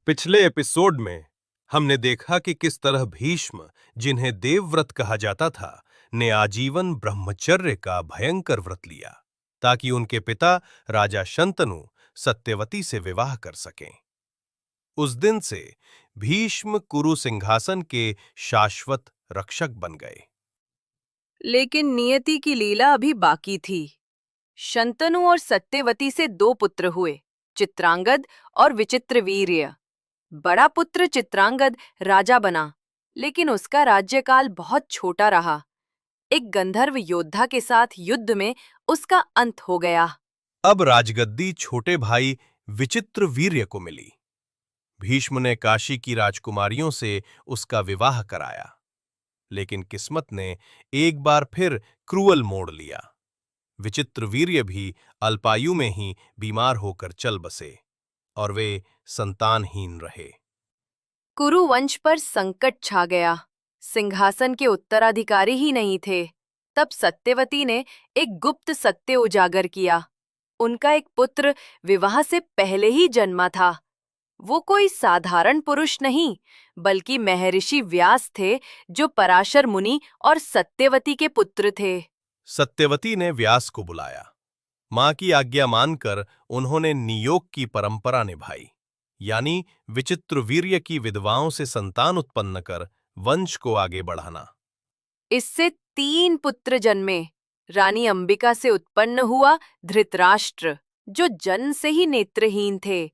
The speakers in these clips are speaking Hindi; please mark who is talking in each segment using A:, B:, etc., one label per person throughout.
A: पिछले एपिसोड में हमने देखा कि किस तरह भीष्म, जिन्हें देवव्रत कहा जाता था, ने आजीवन ब्रह्मचर्य का भयंकर व्रत लिया ताकि उनके पिता राजा शंतनु सत्यवती से विवाह कर सकें। उस दिन से भीष्म कुरु सिंहासन के शाश्वत रक्षक बन गए।
B: लेकिन नियति की लीला अभी बाकी थी। शंतनु और सत्यवती से दो पुत्र हुए, चित्रांगद और विचित्रवीर्य। बड़ा पुत्र चित्रांगद राजा बना, लेकिन उसका राज्यकाल बहुत छोटा रहा। एक गंधर्व योद्धा के साथ युद्ध में उसका अंत हो गया।
A: अब राजगद्दी छोटे भाई विचित्रवीर्य को मिली। भीष्म ने काशी की राजकुमारियों से उसका विवाह कराया, लेकिन किस्मत ने एक बार फिर क्रूअल मोड़ लिया। विचित्रवीर्य भी अल्पायु में ही बीमार होकर चल बसे और वे संतानहीन रहे।
B: कुरु वंश पर संकट छा गया। सिंहासन के उत्तराधिकारी ही नहीं थे। तब सत्यवती ने एक गुप्त सत्य उजागर किया। उनका एक पुत्र विवाह से पहले ही जन्मा था। वो कोई साधारण पुरुष नहीं, बल्कि महर्षि व्यास थे, जो पराशर मुनि और सत्यवती के पुत्र थे।
A: सत्यवती ने व्यास को बुलाया। मां की आज्ञा मानकर उन्होंने नियोग की परंपरा निभाई, यानी विचित्रवीर्य की विधवाओं से संतान उत्पन्न कर वंश को आगे बढ़ाना।
B: इससे 3 पुत्र जन्मे। रानी अंबिका से उत्पन्न हुआ धृतराष्ट्र, जो जन्म से ही नेत्रहीन थे।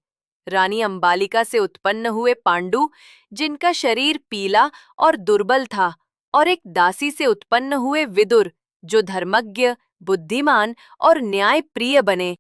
B: रानी अंबालिका से उत्पन्न हुए पांडु, जिनका शरीर पीला और दुर्बल था, और एक दासी से उत्पन्न हुए विदुर, जो धर्मज्ञ, बुद्धिमान और न्याय प्रिय बने।